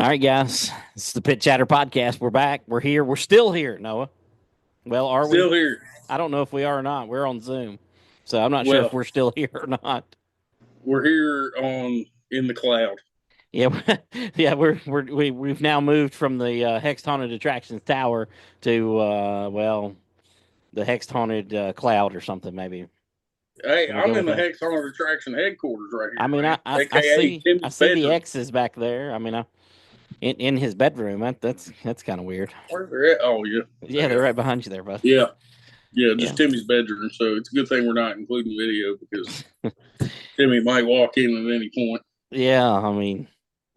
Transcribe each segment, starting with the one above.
All right, guys. This is the Pit Chatter Podcast. We're back. We're here. We're still here, Noah. Well, are we? Still here. I don't know if we are or not. We're on Zoom. So I'm not sure if Well, we're still here or not. we're here on in the cloud. Yeah, yeah, we've now moved from the Hex Haunted Attractions Tower to the Hex Haunted Cloud or something maybe. Hey, Can we go I'm in with the that? Hex Haunted Attraction headquarters right I here, mean, man. I AKA see Timmy's the bedroom. X's back there. I mean, in his bedroom. That's kind of weird. Where they're at? Oh yeah, Yeah, they're right behind you there, bud. yeah, yeah. Yeah. Just Timmy's bedroom. So it's a good thing we're not including video because Timmy might walk in at any point. Yeah, I mean,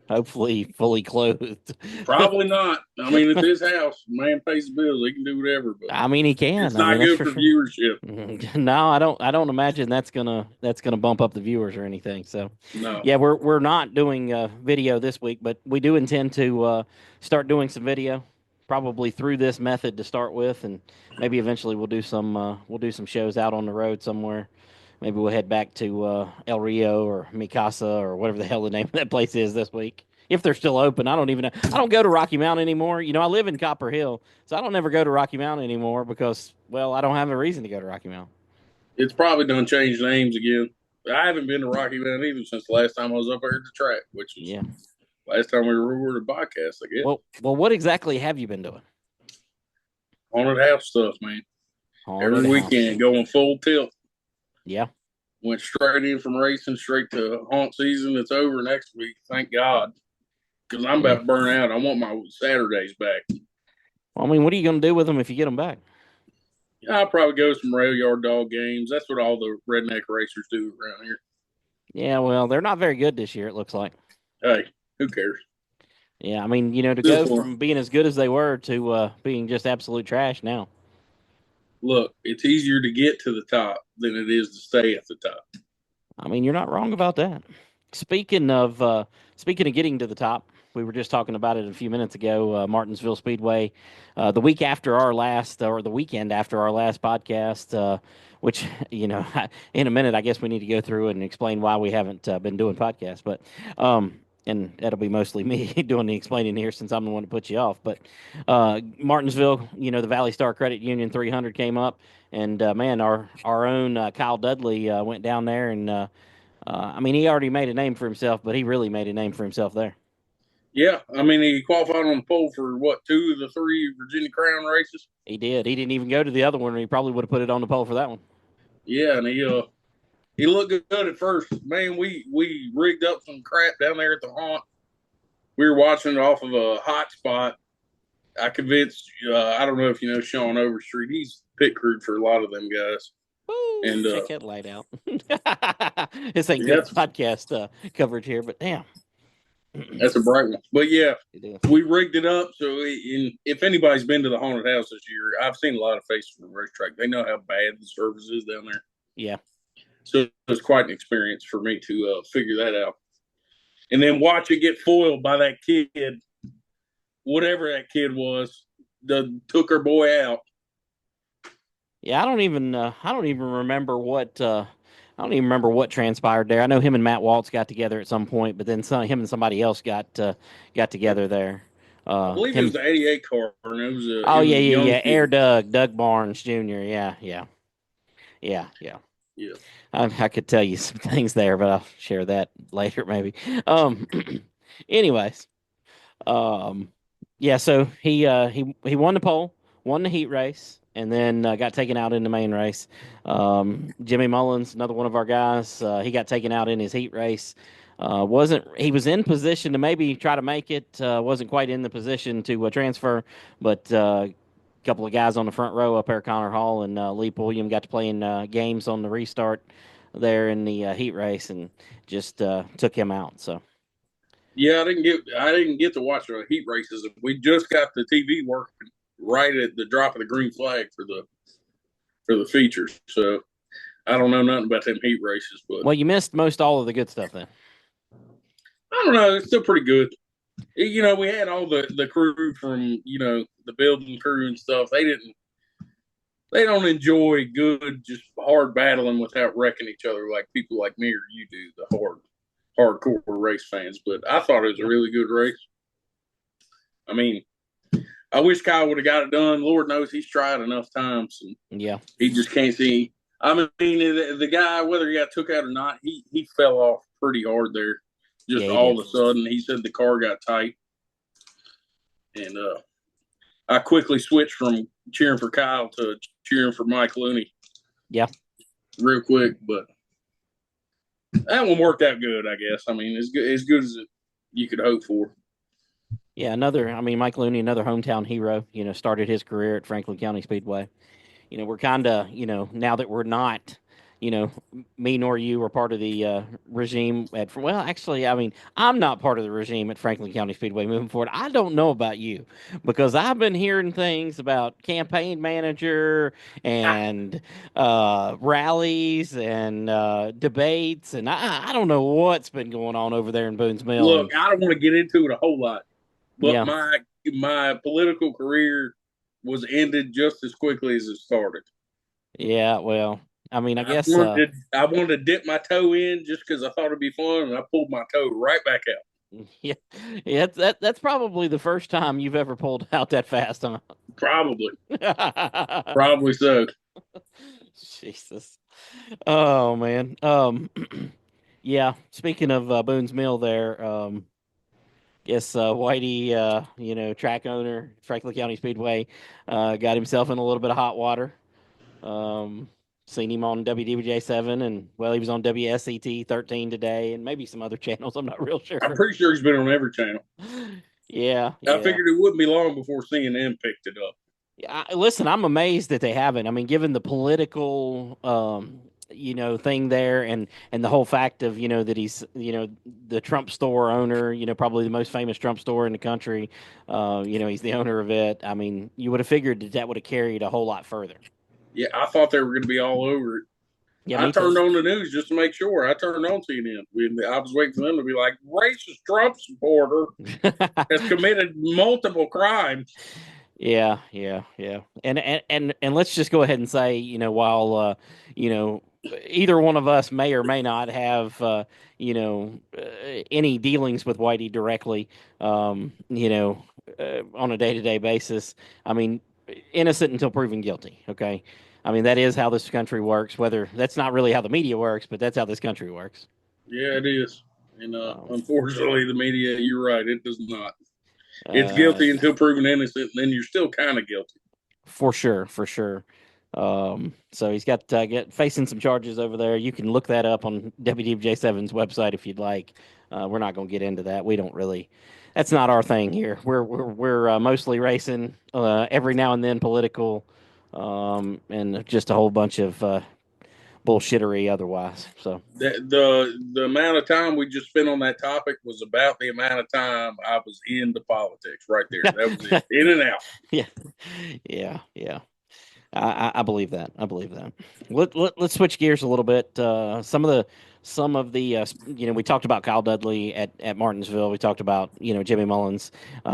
hopefully fully clothed. Probably not. I mean, it's his house. Man pays the bills. He can do whatever, but I mean, he it's can. I mean, not that's good for for sure. viewership. No, I don't imagine that's gonna bump up the viewers or anything. So, No. yeah, we're not doing video this week, but we do intend to start doing some video, probably through this method to start with, and maybe eventually we'll do some shows out on the road somewhere. Maybe we'll head back to El Rio or Mikasa or whatever the hell the name of that place is this week. If they're still open, I don't even know. I don't go to Rocky Mountain anymore. I live in Copper Hill, so I don't ever go to Rocky Mountain anymore because, well, I don't have a reason to go to Rocky Mountain. It's probably done changed names again. I haven't been to Rocky Mountain either since the last time I was up there at the track, which was Yeah. last time we recorded a podcast, I guess. Well, what exactly have you been doing? Haunted house stuff, man. Haunted Every house. weekend going full tilt. Yeah. Went straight in from racing straight to haunt season. It's over next week, thank God. Because I'm Yeah. about to burn out. I want my Saturdays back. Well, I mean, what are you going to do with them if you get them back? I'll probably go to some rail yard dog games. That's what all the redneck racers do around here. Yeah. Well, they're not very good this year. It looks like. Hey, who cares? Yeah. I mean, to Still go fun. from being as good as they were to being just absolute trash now. Look, it's easier to get to the top than it is to stay at the top. I mean, you're not wrong about that. Speaking of getting to the top, we were just talking about it a few minutes ago. Martinsville Speedway, the week after our last, or the weekend after our last podcast, which in a minute, I guess we need to go through and explain why we haven't been doing podcasts. But and that'll be mostly me doing the explaining here since I'm the one to put you off. But Martinsville, the Valley Star Credit Union 300 came up, and man, our own Kyle Dudley went down there, and I mean, he already made a name for himself, but he really made a name for himself there. Yeah, I mean, he qualified on the pole for what, 2 of the 3 Virginia Crown races? He did. He didn't even go to the other one, and he probably would have put it on the pole for that one. Yeah, and he looked good at first. Man, we rigged up some crap down there at the haunt. We were watching it off of a hot spot. I convinced, I don't know if you know Sean Overstreet. He's pit crew for a lot of them guys. Woo! And Check that light out. This ain't good yeah, podcast coverage here, but damn. that's a bright one. But yeah, It is. we rigged it up. So if anybody's been to the haunted house this year, I've seen a lot of faces from the racetrack. They know how bad the service is down there. Yeah. So it was quite an experience for me to figure that out. And then watch it get foiled by that kid, whatever that kid was, took her boy out. Yeah, I don't even remember what I don't even remember what transpired there. I know him and Matt Waltz got together at some point, but then him and somebody else got together there. I believe it was Him. the '88 car, and it was Oh, a yeah, yeah, young yeah. kid. Air Doug Barnes Jr. Yeah, yeah, yeah, yeah. Yeah, I could tell you some things there, but I'll share that later maybe. Um, anyways, um, yeah. So he won the pole, won the heat race, and then got taken out in the main race. Jimmy Mullins, another one of our guys, he got taken out in his heat race. Wasn't He was in position to maybe try to make it? Wasn't quite in the position to transfer, but a couple of guys on the front row up there, Connor Hall and Lee Pulliam, got to play in games on the restart there in the heat race and just took him out. So yeah. I didn't get to watch the heat races. We just got the TV working right at the drop of the green flag for the features. So I don't know nothing about them heat races, but well, you missed most all of the good stuff then. I don't know. It's still pretty good. We had all the crew from the building crew and stuff. They don't enjoy good, just hard battling without wrecking each other like people like me or you do, the hardcore race fans. But I thought it was a Yeah. really good race. I mean, I wish Kyle would have got it done. Lord knows he's tried enough times, and Yeah, he just can't see. I mean, the guy, whether he got took out or not, he fell off pretty hard there. yeah, Just he all did. of a sudden, he said the car got tight, and I quickly switched from cheering for Kyle to cheering for Mike Looney Yeah, real quick. But that one worked out good, I guess. I mean, as good as you could hope for. yeah. Another, I mean, Mike Looney, another hometown hero. Started his career at Franklin County Speedway. We're kind of, now that we're not, you know, me nor you are part of the regime at, well, actually, I mean, I'm not part of the regime at Franklin County Speedway moving forward. I don't know about you because I've been hearing things about campaign manager and rallies and debates, and I don't know what's been going on over there in Boone's Mill. Look, And I don't want to get into it a whole lot, but yeah, my political career was ended just as quickly as it started. yeah, well, I mean, I I guess. wanted I wanted to dip my toe in just because I thought it'd be fun, and I pulled my toe right back out. Yeah, yeah, that's probably the first time you've ever pulled out that fast, huh? Probably, probably so. Jesus. Oh man. Yeah. Speaking of Boone's Mill, there. Guess Whitey, track owner, Franklin County Speedway, got himself in a little bit of hot water. Um, Seen him on WDBJ 7, and well, he was on WSET 13 today, and maybe some other channels. I'm not real I'm sure. pretty sure he's been on every channel. Yeah, I yeah. figured it wouldn't be long before CNN picked it up. Listen, I'm amazed that they haven't. I mean, given the political, thing there, and the whole fact of that he's the Trump store owner, probably the most famous Trump store in the country. He's the owner of it. I mean, you would have figured that would have carried a whole lot further. Yeah, I thought they were going to be all over it. Yeah, I me too. turned on the news just to make sure. I turned on CNN. I was waiting for them to be like, racist Trump supporter has committed multiple crimes. Yeah, yeah, yeah. And let's just go ahead and say, while you know, either one of us may or may not have any dealings with Whitey directly, on a day-to-day basis. I mean, innocent until proven guilty, okay? I mean, that is how this country works, whether that's not really how the media works, but that's how this country works. Yeah, it is. And Um, unfortunately, the media, you're right, it does not. It's uh, guilty until proven innocent, and then you're still kind of guilty. For sure, for sure. So he's got facing some charges over there. You can look that up on WDJ7's website if you'd like. We're not going to get into that. We don't really. That's not our thing here. We're mostly racing. Every now and then political, and just a whole bunch of bullshittery otherwise. So The amount of time we just spent on that topic was about the amount of time I was into politics right there. That was it. In and out. yeah, yeah, yeah. I believe that. I believe that. Let's switch gears a little bit. Some of the we talked about Kyle Dudley at Martinsville. We talked about Jimmy Mullins.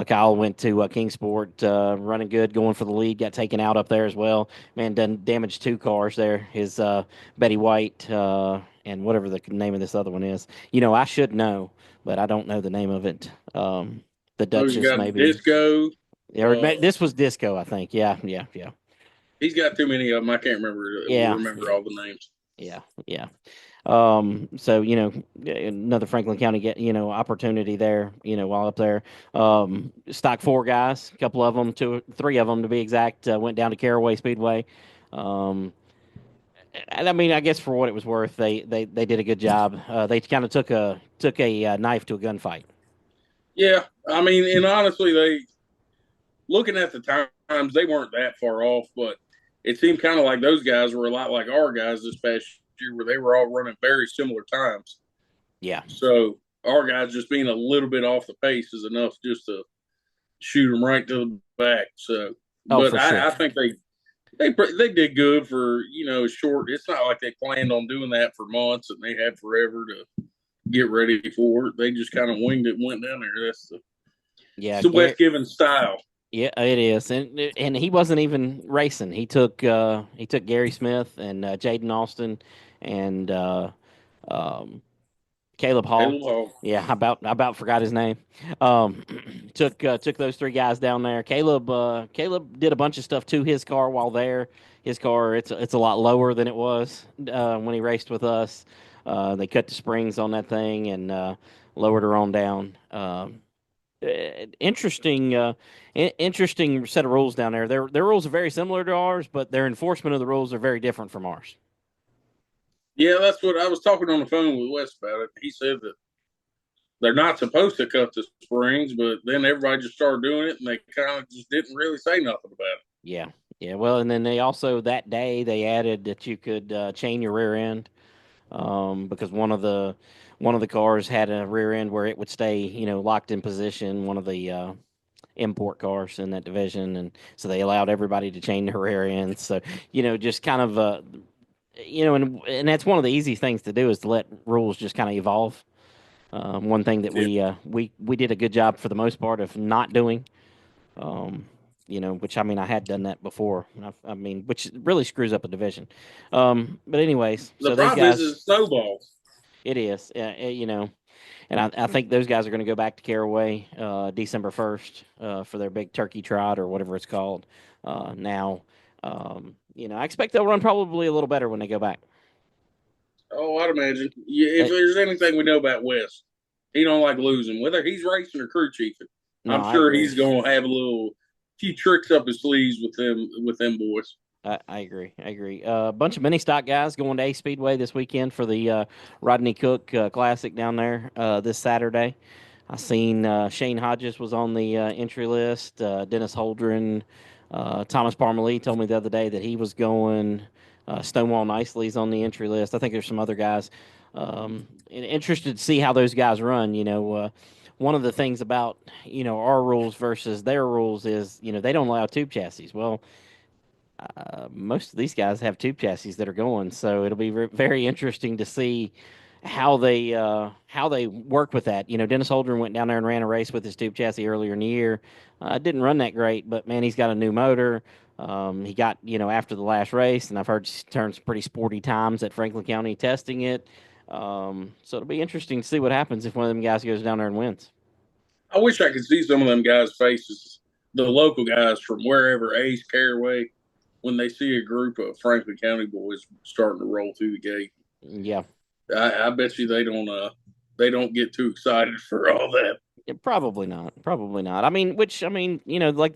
Kyle went to Kingsport, running good, going for the lead. Got taken out up there as well. Man, done damaged two cars there. His Betty White and whatever the name of this other one is. I should know, but I don't know the name of it. The Oh, he's Duchess got maybe. disco. This was Disco, I think. Yeah, yeah, yeah. He's got too many of them. I can't Yeah, remember yeah, all the names. yeah, yeah. So another Franklin County opportunity there. While up there, stock four guys, a couple of them, three of them to be exact, went down to Caraway Speedway. Um, and I mean, I guess for what it was worth, they did a good job. They kind of took a knife to a gunfight. Yeah, I mean, and honestly, they looking at the times, they weren't that far off, but it seemed kind of like those guys were a lot like our guys this past year, where they were all running very similar times. Yeah. So our guys just being a little bit off the pace is enough just to shoot them right to the back. So, Oh, but for sure. I think they did good for short. It's not like they planned on doing that for months and they had forever to get ready for it. They just kind of winged it, and went down there. It's Yeah, the West Given style. yeah, it is, and he wasn't even racing. He took Gary Smith and Jaden Austin and um, Caleb Hall. Caleb Hall. Yeah, I about forgot his name. Um, took those three guys down there. Caleb did a bunch of stuff to his car while there. His car it's a lot lower than it was when he raced with us. They cut the springs on that thing and lowered her on down. Interesting, interesting set of rules down there. Their rules are very similar to ours, but their enforcement of the rules are very different from ours. Yeah, that's what I was talking on the phone with Wes about it. He said that they're not supposed to cut the springs, but then everybody just started doing it, and they kind of just didn't really say nothing about it. Yeah, yeah. Well, and then they also that day they added that you could chain your rear end because one of the cars had a rear end where it would stay, locked in position. One of the import cars in that division, and so they allowed everybody to chain their rear ends. So just kind of and that's one of the easy things to do is to let rules just kind of evolve. One thing that Yeah, we did a good job for the most part of not doing. Um, which I mean, I had done that before. I mean, which really screws up a division. But anyways, the so those problem is guys, it snowballs. it is, and I think those guys are going to go back to Caraway December 1st for their big turkey trot or whatever it's called. Now, I expect they'll run probably a little better when they go back. Oh, I'd imagine. Yeah, if They, there's anything we know about Wes, he don't like losing, whether he's racing or crew chiefing. no, I'm I sure agree. he's going to have a few tricks up his sleeves with them boys. I agree. I agree. A bunch of mini stock guys going to Ace Speedway this weekend for the Rodney Cook Classic down there this Saturday. I seen Shane Hodges was on the entry list. Dennis Holdren, Thomas Parmalee told me the other day that he was going. Stonewall Nicely's on the entry list. I think there's some other guys. Interested to see how those guys run. One of the things about our rules versus their rules is they don't allow tube chassis. Well, most of these guys have tube chassis that are going, so it'll be very interesting to see how they work with that. Dennis Holdren went down there and ran a race with his tube chassis earlier in the year. Didn't run that great, but man, he's got a new motor. He got after the last race, and I've heard he's turned some pretty sporty times at Franklin County testing it. So it'll be interesting to see what happens if one of them guys goes down there and wins. I wish I could see some of them guys' faces, the local guys from wherever, Ace, Caraway, when they see a group of Franklin County boys starting to roll through the gate. Yeah. I bet you they don't get too excited for all that. Yeah, probably not. Probably not. I mean, like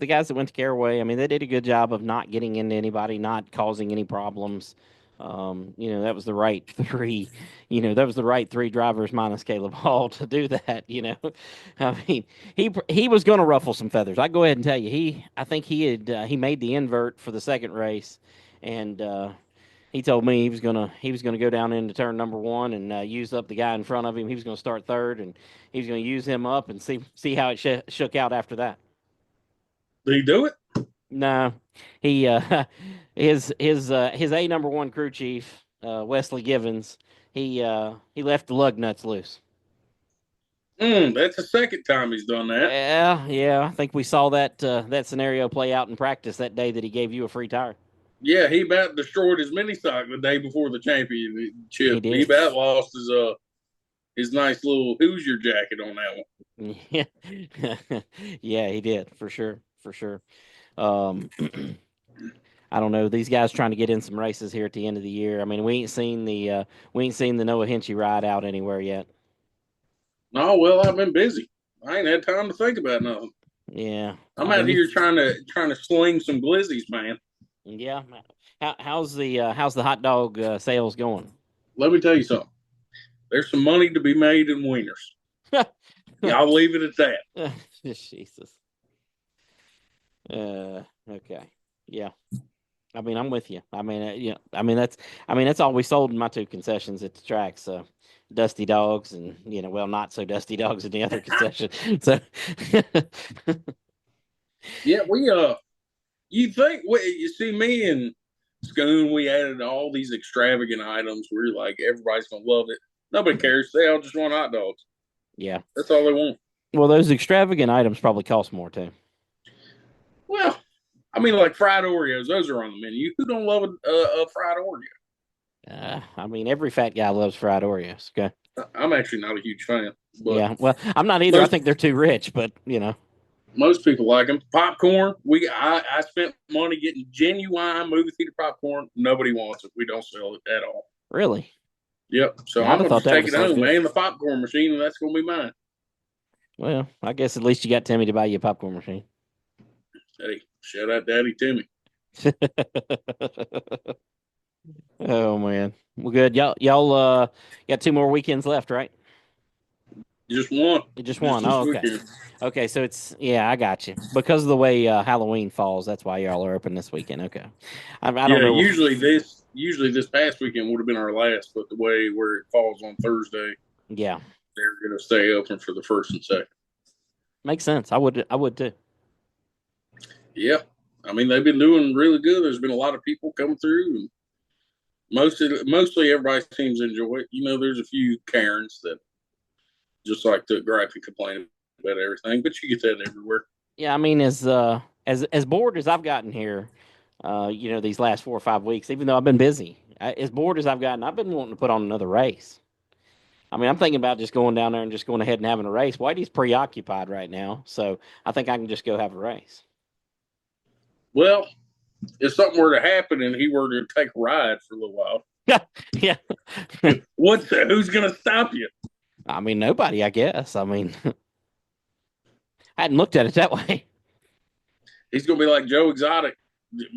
the guys that went to Caraway, I mean, they did a good job of not getting into anybody, not causing any problems. That was the right three. That was the right three drivers minus Caleb Hall to do that. I mean, he was going to ruffle some feathers. I go ahead and tell you, I think he made the invert for the second race, and he told me he was gonna go down into turn number one and use up the guy in front of him. He was gonna start third, and he was gonna use him up and see how it shook out after that. Did he do it? No, he his A number one crew chief Wesley Givens. He left the lug nuts loose. That's the second time he's done that. Yeah, yeah. I think we saw that scenario play out in practice that day that he gave you a free tire. Yeah, he about destroyed his mini stock the day before the He championship. He did. about lost his nice little Hoosier jacket on that one. Yeah, yeah, he did for sure, for sure. Um, I don't know. These guys trying to get in some races here at the end of the year. I mean, we ain't seen the Noah Hinchee ride out anywhere yet. Oh well, I've been busy. I ain't had time to think about nothing. Yeah, I'm I out mean, here trying to sling some glizzies, man. yeah. How's the hot dog sales going? Let me tell you something. There's some money to be made in wieners. Yeah, I'll leave it at that. Jesus. Okay. Yeah. I mean, I'm with you. I mean, yeah. I mean that's all we sold in my two concessions at the track. So, dusty dogs, and well, not so dusty dogs in the other concession. So, Yeah, you think you see me and Scoon, we added all these extravagant items. We're like, everybody's gonna love it. Nobody cares. They all just want hot dogs. yeah. That's all they want. Well, those extravagant items probably cost more too. Well, I mean, like fried Oreos, those are on the menu. Who don't love a fried Oreo? I mean, every fat guy loves fried Oreos. Okay. I'm actually not a huge fan, but Yeah, well, I'm not either. I most think they're too rich, but most people like them. Popcorn. I spent money getting genuine movie theater popcorn. Nobody wants it. We don't sell it at all. really, Yep. So yeah, I'd I'm have gonna thought just that would take have it sold home good. and the popcorn machine, and that's gonna be mine. Well, I guess at least you got Timmy to buy you a popcorn machine. Hey, shout out Daddy Timmy. Oh man, well, good. Y'all got 2 more weekends left, right? Just one. Just Just one. this Oh, okay. weekend. Okay, so it's yeah, I got you because of the way Halloween falls. That's why y'all are open this weekend. Okay, I don't Yeah, know. usually this past weekend would have been our last, but the way where it falls on Thursday, Yeah, they're gonna stay open for the first and second. makes sense. I would too. Yeah. I mean they've been doing really good. There's been a lot of people coming through and mostly everybody seems to enjoy it. There's a few Karens that just like to gripe and complain about everything, but you get that everywhere. Yeah, I mean, as bored as I've gotten here, these last 4 or 5 weeks, even though I've been busy, as bored as I've gotten, I've been wanting to put on another race. I mean, I'm thinking about just going down there and just going ahead and having a race. Whitey's preoccupied right now, so I think I can just go have a race. Well, if something were to happen and he were to take a ride for a little while, Yeah, who's gonna stop you? I mean, nobody, I guess. I mean, I hadn't looked at it that way. He's gonna be like Joe Exotic,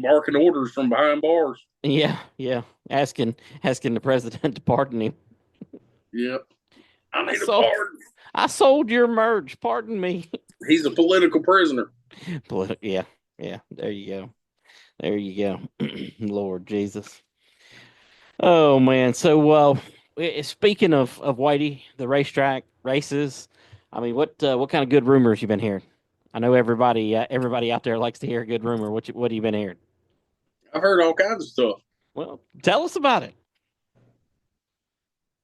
barking orders from behind bars. Yeah, yeah. Asking the president to pardon him. Yep. I I need a sold pardon. I sold your merge. Pardon me. He's a political prisoner. Yeah, yeah. There you go. There you go. Lord Jesus. Oh man. So speaking of Whitey, the racetrack races, I mean, what kind of good rumors you been hearing? I know everybody out there likes to hear a good rumor. What have you been hearing? I've heard all kinds of stuff. Well, tell us about it.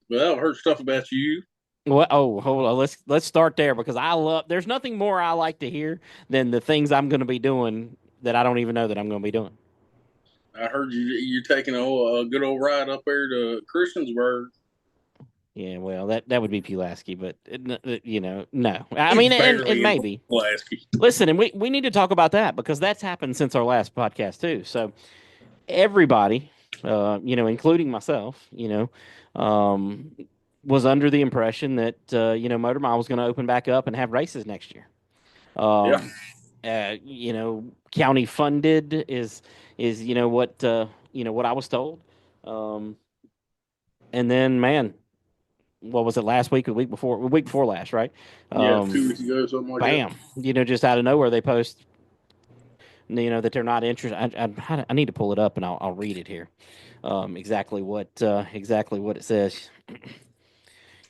Well, I've heard stuff about you. What? Oh, hold on. Let's start there because I love. There's nothing more I like to hear than the things I'm going to be doing that I don't even know that I'm going to be doing. I heard you're taking a good old ride up there to Christiansburg. Yeah, well, that would be Pulaski, but no. I He's mean, and barely in maybe Pulaski. listen, and we need to talk about that because that's happened since our last podcast too. So everybody, including myself, um, was under the impression that Motor Mile was going to open back up and have races next year. Yeah. Um, county funded is what I was told. Um, and then man, what was it last week or the week before last, right? Yeah. Um, 2 weeks ago, something like that. bam, just out of nowhere they post, that they're not interested. I need to pull it up and I'll read it here. Exactly what it says.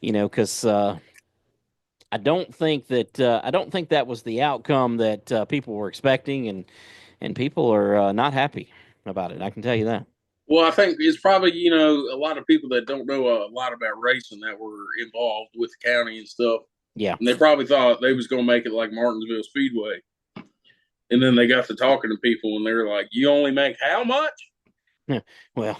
Because I don't think that was the outcome that people were expecting, and people are not happy about it. I can tell you that. Well, I think it's probably, a lot of people that don't know a lot about racing that were involved with the county and stuff. Yeah. And they probably thought they was going to make it like Martinsville Speedway. And then they got to talking to people and they were like, you only make how much? Well,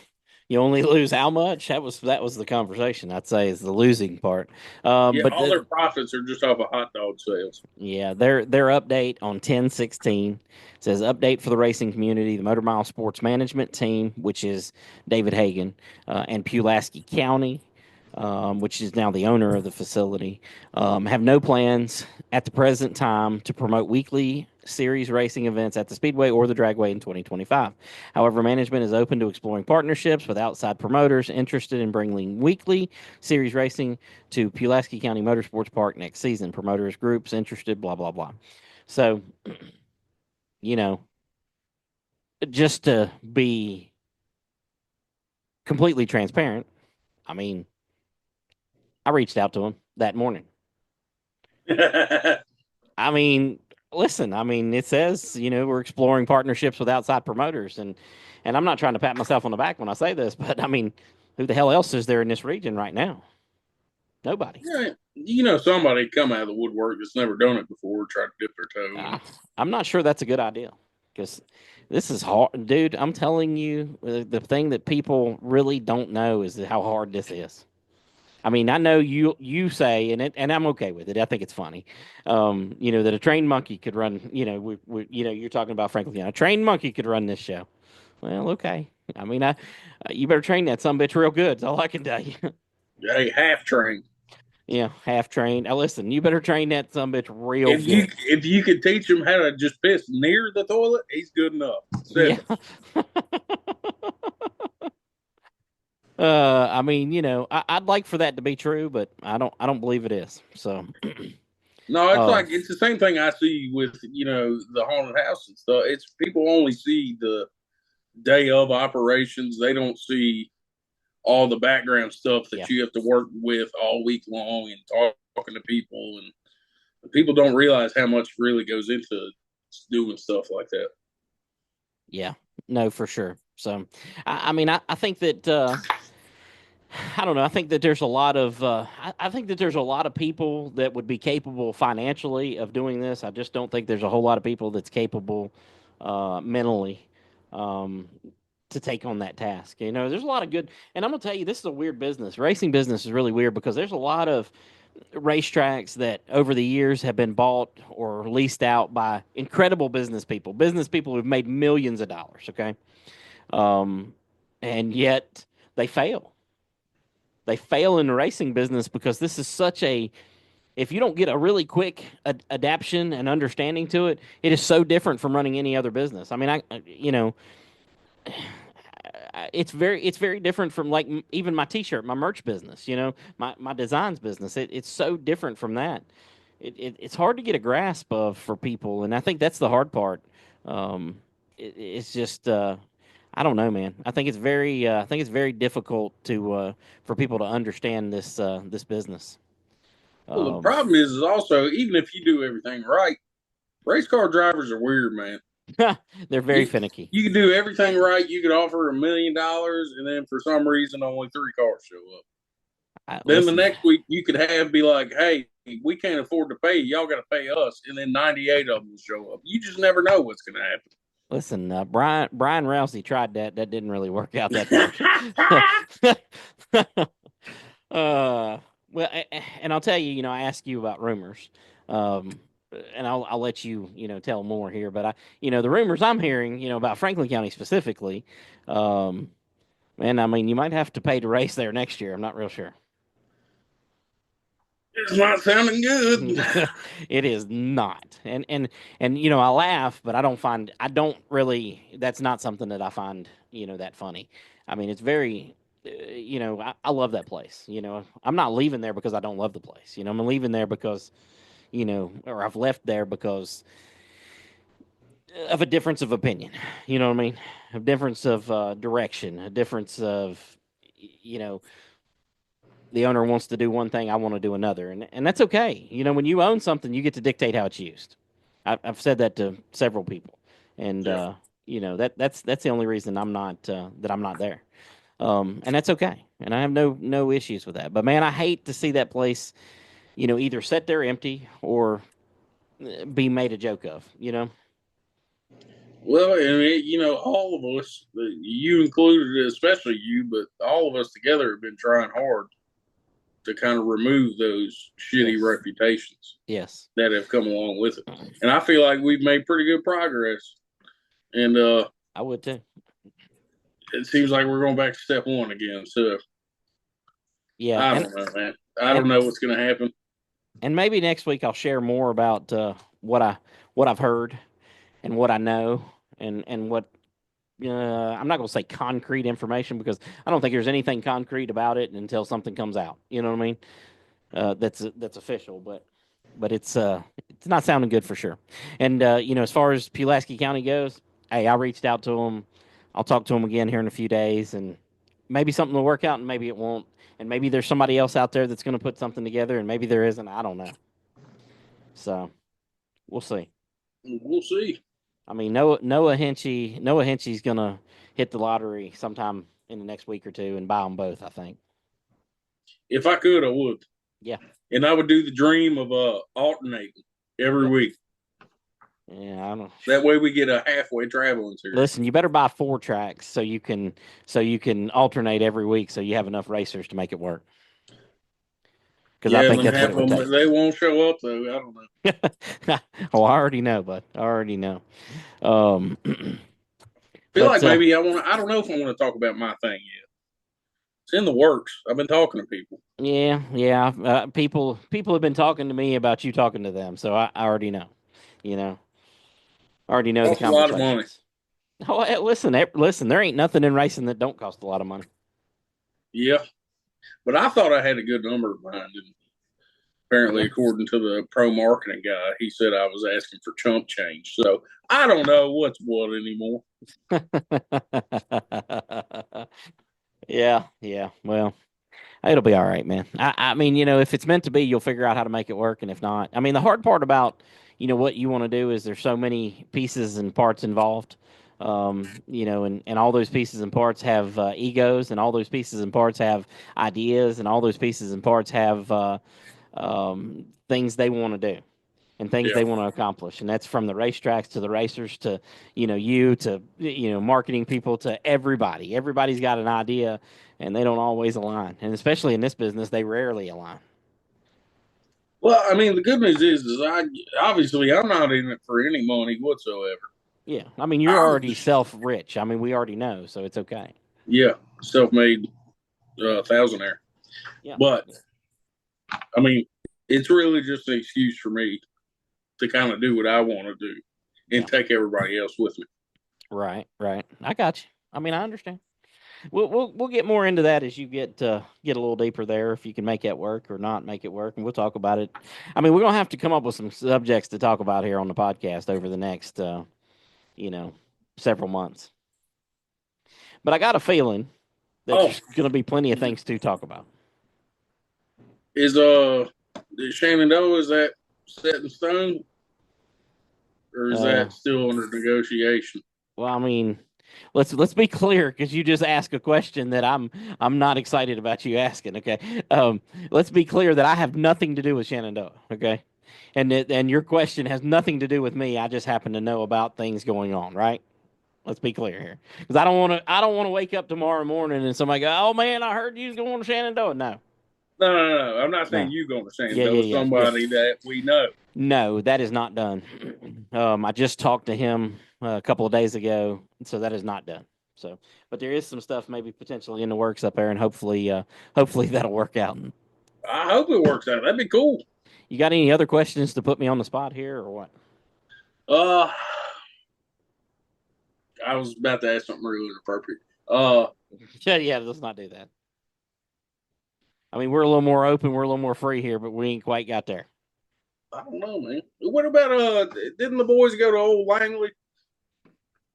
you only lose how much? That was the conversation. I'd say is the losing part. Yeah, But all their profits are just off of hot dog sales. yeah, their update on 10/16 says update for the racing community, the Motor Mile Sports Management Team, which is David Hagan, and Pulaski County, which is now the owner of the facility, have no plans at the present time to promote weekly series racing events at the Speedway or the Dragway in 2025. However, management is open to exploring partnerships with outside promoters interested in bringing weekly series racing to Pulaski County Motorsports Park next season. Promoters, groups interested, blah, blah, blah. So, you know, just to be completely transparent, I mean, I reached out to him that morning. I mean, listen, I mean, it says, we're exploring partnerships with outside promoters, and I'm not trying to pat myself on the back when I say this, but I mean, who the hell else is there in this region right now? Nobody. Yeah, somebody come out of the woodwork that's never done it before, try to dip their toe in Uh, it. I'm not sure that's a good idea because this is hard, dude. I'm telling you, the thing that people really don't know is how hard this is. I mean, I know you say, and I'm okay with it. I think it's funny, that a trained monkey could run. You're talking about Franklin County. A trained monkey could run this show. Well, okay. I mean, you better train that some bitch real good. That's all I can tell you. Hey, half trained. Yeah, half trained. Now listen, you better train that some bitch real If good. you could teach him how to just piss near the toilet, he's good enough. Yeah. Simple. I mean, I'd like for that to be true, but I don't believe it is. So, No, it's uh, like it's the same thing I see with the haunted house and stuff. It's people only see the day of operations. They don't see all the background stuff yeah, that you have to work with all week long and talking to people, and people don't realize how much really goes into doing stuff like that. yeah, no, for sure. So, I mean, I think that I don't know. I think that there's a lot of I think that there's a lot of people that would be capable financially of doing this. I just don't think there's a whole lot of people that's capable mentally um, to take on that task. There's a lot of good, and I'm gonna tell you, this is a weird business. Racing business is really weird because there's a lot of racetracks that over the years have been bought or leased out by incredible business people who've made millions of dollars. Okay, um, and yet they fail. They fail in the racing business because this is such a, if you don't get a really quick adaptation and understanding to it, it is so different from running any other business. I mean, it's very different from like even my t-shirt, my merch business, my designs business. It's so different from that. It's hard to get a grasp of for people, and I think that's the hard part. It's just I don't know, man. I think it's very difficult to for people to understand this business. Well, the Um, problem is also even if you do everything right, race car drivers are weird, man. they're very You finicky. you can do everything right. You could offer $1 million, and then for some reason only three cars show up. Then the Listen, next week you could have be like, "Hey, we can't afford to pay you. Y'all got to pay us," and then 98 of them will show up. You just never know what's going to listen. Brian Rousey tried that. That didn't really work out that far. happen. Well, and I'll tell you, I asked you about rumors, um, and I'll let you, tell more here. But the rumors I'm hearing, about Franklin County specifically, um, and I mean, you might have to pay to race there next year. I'm not real sure. It's not sounding good. It is not, and I laugh, but I don't really. That's not something that I find, that funny. I mean, it's very, I love that place. I'm not leaving there because I don't love the place. I'm leaving there because, or I've left there because of a difference of opinion. You know what I mean? A difference of direction, a difference of, you know, the owner wants to do one thing, I want to do another, and that's okay. When you own something, you get to dictate how it's used. I've said that to several people, and Yeah. that's the only reason I'm not there. And that's okay, and I have no issues with that. But man, I hate to see that place, either sit there empty or be made a joke of. Well, I mean, all of us, you included, especially you, but all of us together have been trying hard to kind of remove those shitty Yes, reputations yes, that have come along with it. And I feel like we've made pretty good progress. And I would too. it seems like we're going back to step one again. So Yeah, I and don't know, man. I and don't know what's going to happen. and maybe next week I'll share more about what I what I've heard and what I know and what I'm not going to say concrete information because I don't think there's anything concrete about it until something comes out. You know what I mean? That's official, but it's not sounding good for sure. And as far as Pulaski County goes, hey, I reached out to them. I'll talk to them again here in a few days, and maybe something will work out, and maybe it won't. And maybe there's somebody else out there that's going to put something together, and maybe there isn't. I don't know. So we'll see. We'll see. I mean, Noah Hinchee's gonna hit the lottery sometime in the next week or two and buy them both. I think. If I could, I would. Yeah. And I would do the dream of alternating every Yep. week. Yeah. I don't. That way we get a halfway traveling series. Listen, you better buy 4 tracks so you can alternate every week so you have enough racers to make it work. because I Yeah, think them that's what half it of would them, take. they won't show up though. I don't know. Oh, I already know, bud. I already know. Um, Feel but like maybe I want. I don't know if I want to talk about my thing yet. It's in the works. I've been talking to people. yeah, yeah. People have been talking to me about you talking to them, so I already know. You know, I already know the Costs a lot of money. conversations. Oh, listen, listen. There ain't nothing in racing that don't cost a lot of money. Yeah, but I thought I had a good number behind it. Apparently, Yeah. according to the pro marketing guy, he said I was asking for chump change. So I don't know what's what anymore. Yeah, yeah. Well, it'll be all right, man. I mean, if it's meant to be, you'll figure out how to make it work. And if not, I mean, the hard part about, what you want to do is there's so many pieces and parts involved. And all those pieces and parts have egos, and all those pieces and parts have ideas, and all those pieces and parts have things they want to do and things Yeah. they want to accomplish. And that's from the racetracks to the racers to, you to, marketing people to everybody. Everybody's got an idea and they don't always align. And especially in this business, they rarely align. Well, I mean, the good news is I obviously I'm not in it for any money whatsoever. Yeah. I mean, you're I'm already just self rich. I mean, we already know, so it's okay. yeah, self-made thousandaire. Yeah. But Yeah. I mean, it's really just an excuse for me to kind of do what I want to do Yeah. and take everybody else with me. Right. Right. I got you. I mean, I understand. We'll get more into that as you get a little deeper there. If you can make that work or not make it work, and we'll talk about it. I mean, we're gonna have to come up with some subjects to talk about here on the podcast over the next you know several months. But I got a feeling that Oh, there's gonna be plenty of things to talk about. is Shenandoah, is that set in stone or is Uh, that still under negotiation? well, I mean, let's be clear because you just asked a question that I'm not excited about you asking. Okay, let's be clear that I have nothing to do with Shenandoah. Okay, and your question has nothing to do with me. I just happen to know about things going on. Right. Let's be clear here, because I don't want to wake up tomorrow morning and somebody go, "Oh man, I heard you was going to Shenandoah." No, No. I'm not saying no, you going to yeah, yeah, Shenandoah. yeah, yeah. Somebody that we know. No, that is not done. I just talked to him a couple of days ago, so that is not done. So, but there is some stuff maybe potentially in the works up there, and hopefully that'll work out. I hope it works out. That'd be cool. You got any other questions to put me on the spot here, or what? Uh, I was about to ask something really inappropriate. Uh, Yeah, yeah, let's not do that. I mean, we're a little more open, we're a little more free here, but we ain't quite got there. I don't know, man. What about didn't the boys go to old Langley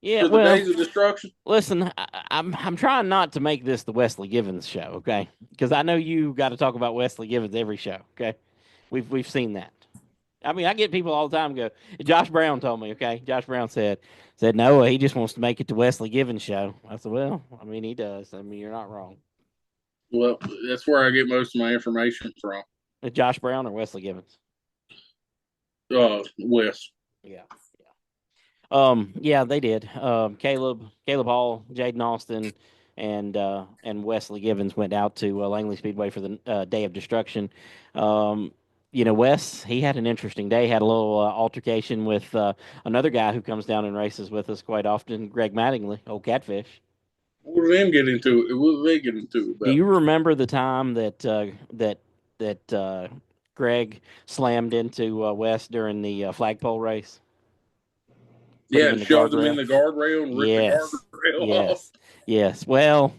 Yeah, for the well, Days of Destruction? listen, I'm trying not to make this the Wesley Givens show, okay? Because I know you got to talk about Wesley Givens every show, okay? We've seen that. I mean, I get people all the time go. Josh Brown told me, okay. Josh Brown said no, he just wants to make it to Wesley Givens show. I said, well, I mean, he does. I mean, you're not wrong. Well, that's where I get most of my information from. Josh Brown or Wesley Givens? Wes. Yeah, yeah, they did. Caleb Hall, Jaden Austin, and Wesley Givens went out to Langley Speedway for the Day of Destruction. Um, Wes, he had an interesting day. Had a little altercation with another guy who comes down and races with us quite often, Greg Mattingly, old Catfish. What did them get into it? What did they get into it Do about? you remember the time that Greg slammed into Wes during the flagpole race? Put him Yeah, in the shoved them in guardrail. the guardrail and ripped the Yes, guardrail off. yes, yes. Well,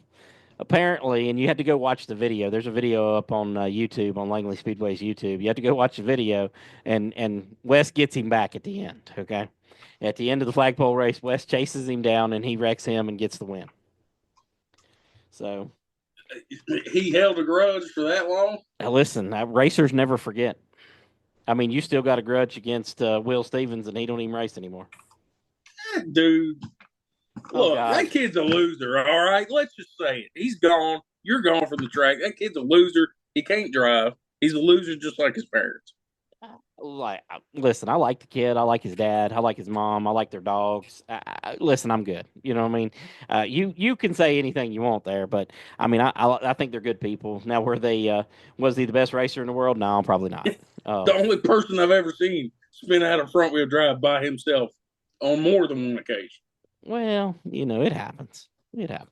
apparently, and you had to go watch the video. There's a video up on YouTube on Langley Speedway's YouTube. You have to go watch the video, and Wes gets him back at the end. Okay, at the end of the flagpole race, Wes chases him down and he wrecks him and gets the win. So He held a grudge for that long. now listen, racers never forget. I mean, you still got a grudge against Will Stevens, and he don't even race anymore. Dude, Oh look, God. that kid's a loser. All right, let's just say it. He's gone. You're gone from the track. That kid's a loser. He can't drive. He's a loser just like his parents. Like, listen, I like the kid. I like his dad. I like his mom. I like their dogs. Listen, I'm good. You know what I mean? You can say anything you want there, but I mean, I think they're good people. Now, were they? Was he the best racer in the world? No, probably not. The only person I've ever seen spin out a front wheel drive by himself on more than one occasion. Well, it happens. It happens.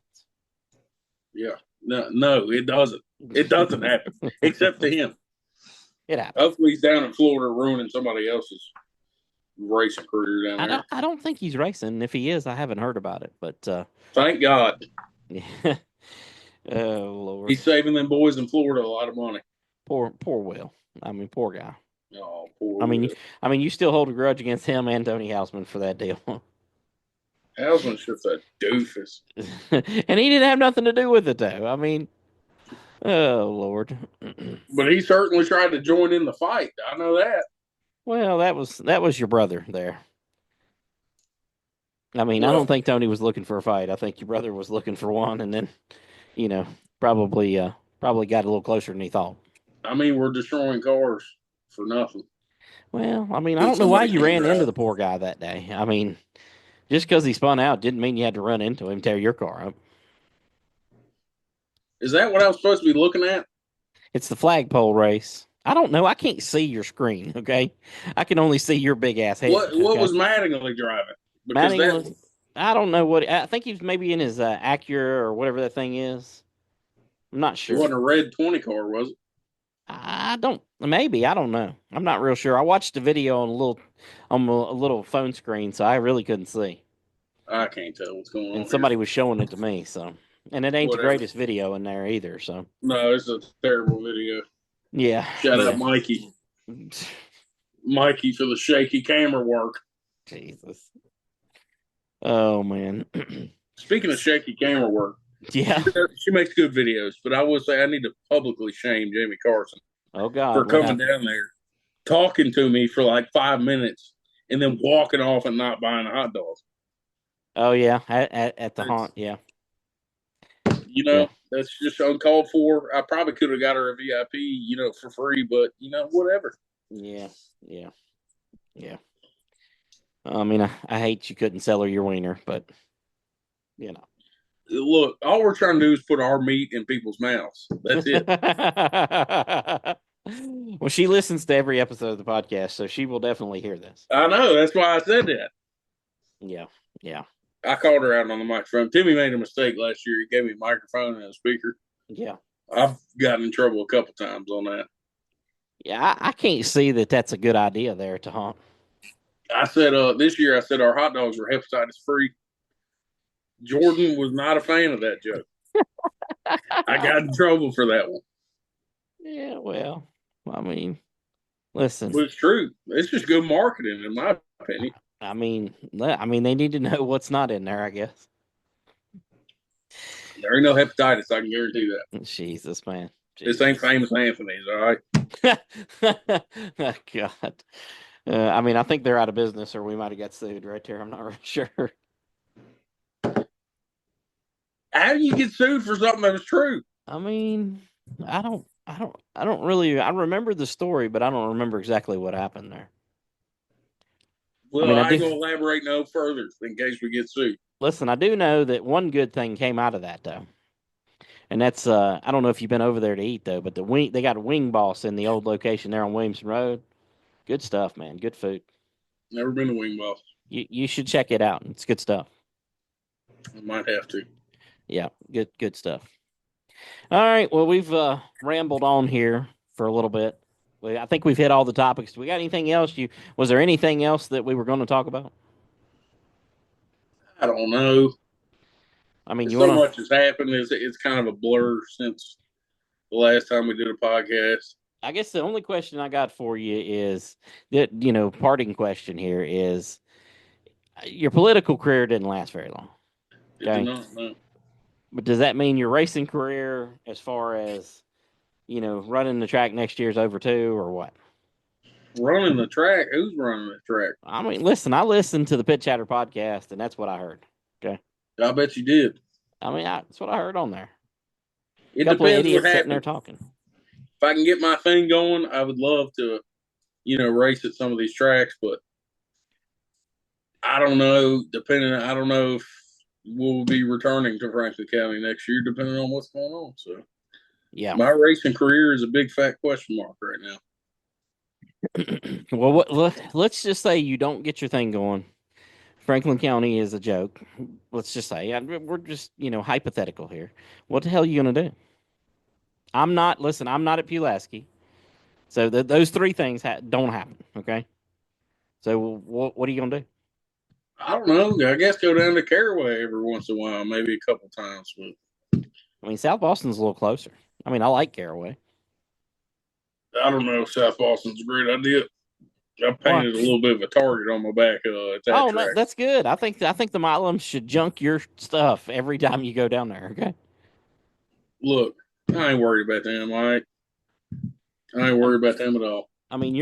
Yeah. No, no, it doesn't. It doesn't happen, except to him. It happens. Hopefully, he's down in Florida ruining somebody else's racing career down I there. don't. I don't think he's racing. If he is, I haven't heard about it. But Thank God. yeah. Oh Lord, He's saving them boys in Florida a lot of money. poor Will. I mean, poor guy. Oh, poor I mean, Will. you still hold a grudge against him and Tony Houseman for that deal. Houseman's just a doofus. And he didn't have nothing to do with it, though. I mean, oh Lord. But he certainly tried to join in the fight. I know that. Well, that was your brother there. I mean, I don't Well, think Tony was looking for a fight. I think your brother was looking for one, and then, you know, probably got a little closer than he thought. I mean, we're destroying cars for nothing. Well, I mean, I That don't know why somebody you can't ran into drive. the poor guy that day. I mean, just because he spun out didn't mean you had to run into him, tear your car up. Is that what I was supposed to be looking at? It's the flagpole race. I don't know. I can't see your screen. Okay, I can only see your big ass head. What Okay, was Mattingly driving? Matt Because that England. I don't know what. I think he was maybe in his Acura or whatever that thing is. I'm not it sure. wasn't a red 20 car, was it? I don't. Maybe I don't know. I'm not real sure. I watched the video on a little phone screen, so I really couldn't see. I can't tell what's going And on here. somebody was showing it to me. So, and it ain't the Whatever. greatest video in there either. So, No, it's a terrible video. yeah, Shout out yeah. Mikey. Mikey for the shaky camera work. Jesus. Oh man. Speaking of shaky camera work, Yeah. she makes good videos, but I will say I need to publicly shame Jamie Carson Oh for God, what coming happened? down there, talking to me for like 5 minutes, and then walking off and not buying a hot dog. Oh yeah, at the haunt. It's, Yeah, yeah, that's just uncalled for. I probably could have got her a VIP, for free, but whatever. yeah, yeah, yeah. I mean, I hate you couldn't sell her your wiener, but you know. Look, all we're trying to do is put our meat in people's mouths. That's it. Well, she listens to every episode of the podcast, so she will definitely hear this. I know. That's why I said that. Yeah, yeah, I called her out on the microphone. Timmy made a mistake last year. He gave me a microphone and a speaker. yeah, I've gotten in trouble a couple times on that. yeah. I can't see that that's a good idea there to haunt. I said this year I said our hot dogs were hepatitis free. Jordan was not a fan of that joke. I got in trouble for that one. Yeah, well, I mean, listen. But it's true. It's just good marketing, in my opinion. I mean, they need to know what's not in there, I guess. There ain't no hepatitis. I can guarantee that. Jesus, man. This ain't Jesus. famous Anthony's, all right? Oh, God. I mean, I think they're out of business, or we might have got sued right there. I'm not really sure. How do you get sued for something that was true? I mean, I don't really. I remember the story, but I don't remember exactly what happened there. I Well, mean, I I do ain't gonna elaborate no further in case we get sued. listen. I do know that one good thing came out of that though, and that's I don't know if you've been over there to eat though, but they got a wing boss in the old location there on Williamson Road. Good stuff, man. Good food. Never been a wing boss. You should check it out. It's good stuff. I might have to. Yeah, good stuff. All right. Well, we've rambled on here for a little bit. I think we've hit all the topics. We got anything else? Was there anything else that we were going to talk about? I don't know. I mean, you So want to? much has happened. It's kind of a blur since the last time we did a podcast. I guess the only question I got for you is that parting question here is your political career didn't last very long. It did Okay, not. No. but does that mean your racing career, as far as running the track next year, is over too, or what? Running the track? Who's running the track? I mean, listen, I listened to the Pit Chatter podcast, and that's what I heard. Okay. I bet you did. I mean, that's what I heard on there. A It couple of depends what idiots sitting there happens. talking. If I can get my thing going, I would love to, race at some of these tracks, but I don't know. I don't know if we'll be returning to Franklin County next year, depending on what's going on. So Yeah. my racing career is a big fat question mark right now. Well, let's just say you don't get your thing going. Franklin County is a joke. Let's just say we're just hypothetical here. What the hell are you gonna do? I'm not. Listen, I'm not at Pulaski, so those three things don't happen. Okay. So what are you gonna do? I don't know. I guess go down to Caraway every once in a while, maybe a couple times. But I mean, South Boston's a little closer. I mean, I like Caraway. I don't know if South Boston's a great idea. I Why? painted a little bit of a target on my back at that Oh no, track. that's good. I think the Miloms should junk your stuff every time you go down there. Okay. Look, I ain't worried about them. All right, I ain't Um, worried about them at all. I mean,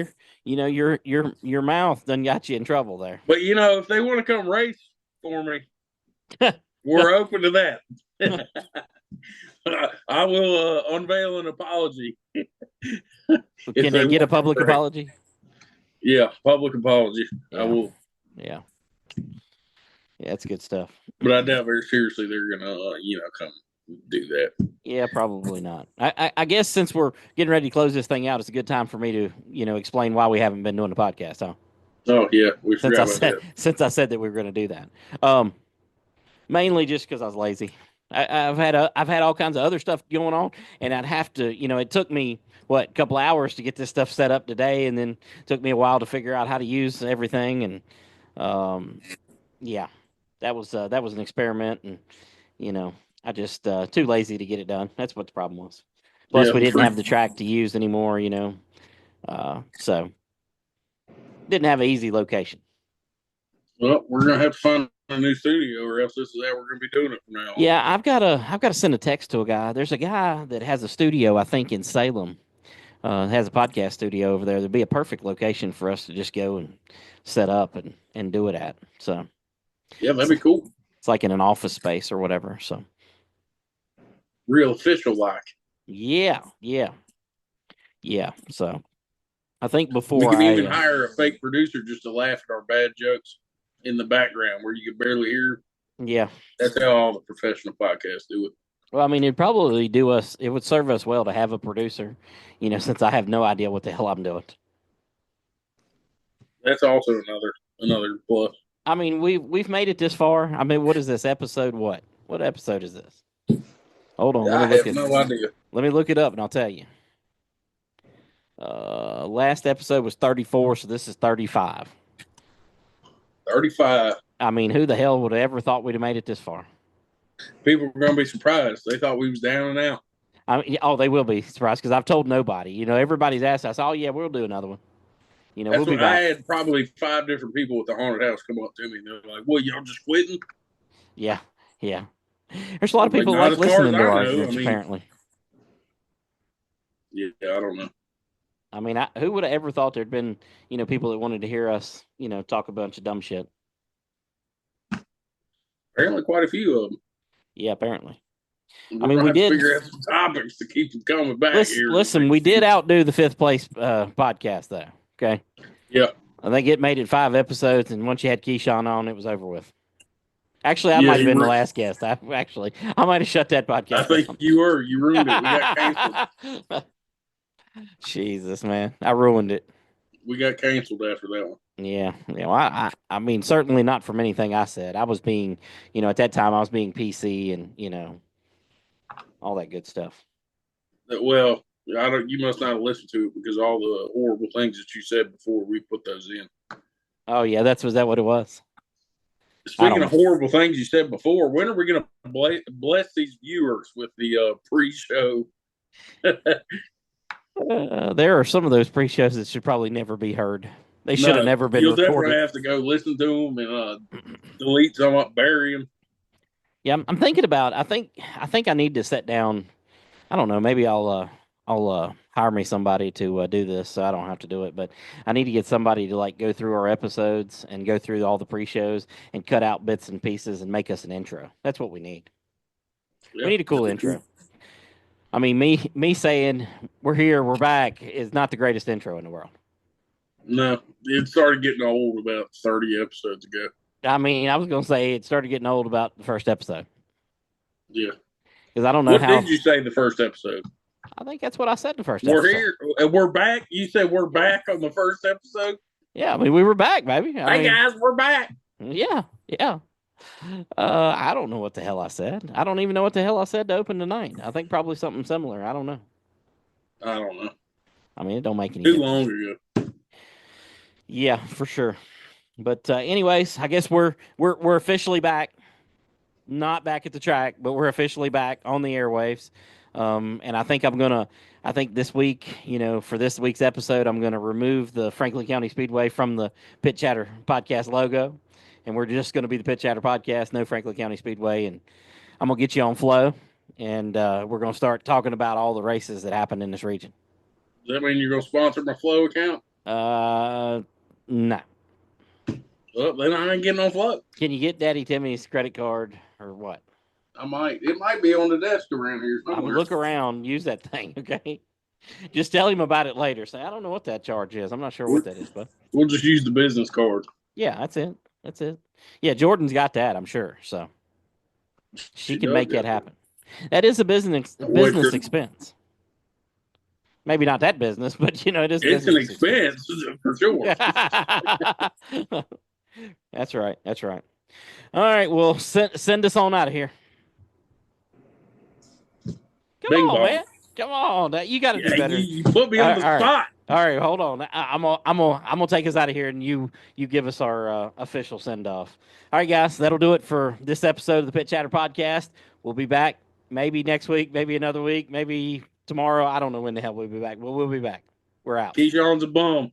your mouth done got you in trouble there. But if they want to come race for me, we're open to that. I will unveil an apology if Can they they get a want to public race. apology? Yeah, public apology. I Yeah, will, yeah, yeah. That's good stuff. but I doubt very seriously they're gonna, come do that. Yeah, probably not. I guess since we're getting ready to close this thing out, it's a good time for me to explain why we haven't been doing the podcast, huh? Oh yeah, we Since forgot I about said that. since I said that we were going to do that. Um, Mainly just because I was lazy. I've had all kinds of other stuff going on, and I'd have to it took me what a couple hours to get this stuff set up today, and then it took me a while to figure out how to use everything, and um, yeah, that was an experiment, and you know I just too lazy to get it done. That's what the problem was. Plus, Yeah, we the didn't free. have the track to use anymore, so didn't have an easy location. Well, we're gonna have to find a new studio, or else this is how we're gonna be doing it from now on. Yeah, I've got to send a text to a guy. There's a guy that has a studio, I think, in Salem. Has a podcast studio over there. There'd be a perfect location for us to just go and set up and do it at. So Yeah, that'd it's, be cool. it's like in an office space or whatever. So Real official like. yeah, yeah, yeah. So I think We before can I even hire a fake producer just to laugh at our bad jokes in the background where you can barely hear. yeah. That's how all the professional podcasts do it. Well, I mean, it'd probably do us. It would serve us well to have a producer, since I have no idea what the hell I'm doing. That's also another plus. I mean, we've made it this far. I mean, what is this episode? What episode is this? Hold on, I have no idea. let me look it up, and I'll tell you. Last episode was 34, so this is 35. 35. I mean, who the hell would have ever thought we'd have made it this far? People were gonna be surprised. They thought we was down and out. I mean, oh, they will be surprised because I've told nobody. Everybody's asked us, "Oh yeah, we'll do another one. We'll That's be what I back." had probably 5 different people at the haunted house come up to me and they're like, "Well, y'all just quitting?" Yeah, yeah. There's a lot of Like, people that not like as far as listening to I our know. I arguments. mean, Apparently, yeah, I don't know. I mean, who would have ever thought there'd been people that wanted to hear us talk a bunch of dumb shit? Apparently, quite a few of them. Yeah, apparently. I We're mean, gonna we have to did. figure out some topics to keep them coming back Listen, here in the listen, we next did few. outdo the fifth place podcast though. Okay, Yeah, I think it made it 5 episodes, and once you had Keyshawn on, it was over with. Actually, I yeah. might have been the last guest. I might have shut that I podcast think down. you were. You ruined it. We got canceled. Jesus, man, I ruined it. We got canceled after that one. Yeah, yeah. Well, I mean, certainly not from anything I said. I was being, at that time, I was being PC and all that good stuff. Well, I don't. You must not have listened to it because all the horrible things that you said before we put those in. Oh yeah, was that what it was? I Speaking don't of know. horrible things you said before, when are we going to bless these viewers with the pre-show? There are some of those pre-shows that should probably never be heard. They should have No, never been you'll definitely recorded. have to go listen to them and delete some up, bury them. Yeah, I'm thinking about. I think I need to sit down. I don't know. Maybe I'll hire me somebody to do this, so I don't have to do it. But I need to get somebody to like go through our episodes and go through all the pre-shows and cut out bits and pieces and make us an intro. That's what we need. We Yeah, need a cool intro. I mean, me saying we're here, we're back is not the greatest intro in the world. No, it started getting old about 30 episodes ago. I mean, I was gonna say it started getting old about the first episode Yeah. because I don't know What did how. you say the first episode? I think that's what I said the first We're episode. here and we're back. You said we're back on the first episode. Yeah, I mean we were back, baby. I Hey mean, guys, we're back. yeah, yeah. I don't know what the hell I said. I don't even know what the hell I said to open tonight. I think probably something similar. I don't know. I don't know. I mean, it don't make any Too difference. long ago. Yeah, for sure. But anyways, I guess we're officially back. Not back at the track, but we're officially back on the airwaves. And I think I think this week, for this week's episode, I'm gonna remove the Franklin County Speedway from the Pit Chatter podcast logo, and we're just gonna be the Pit Chatter podcast, no Franklin County Speedway, and I'm gonna get you on flow, and we're gonna start talking about all the races that happen in this region. Does that mean you're gonna sponsor my Flow account? No. Well, then I ain't getting on Flow. Can you get Daddy Timmy's credit card or what? I might. It might be on the desk around here I somewhere. mean, look around, use that thing, okay? Just tell him about it later. Say, I don't know what that charge is. I'm not sure what that is, but We'll just use the business card. yeah, that's it. That's it. Yeah, Jordan's got that, I'm sure. So she can does make got that happen. That is a business expense. Maybe not that business, but it is It's an business expense for sure. That's right. That's right. All right. Well, send us on out of here. Come Bing on, bong. man. Come on. You got to do better. You put me on the spot. All right, hold on. I'm gonna take us out of here, and you give us our official send off. All right, guys, that'll do it for this episode of the Pit Chatter Podcast. We'll be back maybe next week, maybe another week, maybe tomorrow. I don't know when the hell we'll be back, but we'll be back. We're out. Keyshawn's a bum.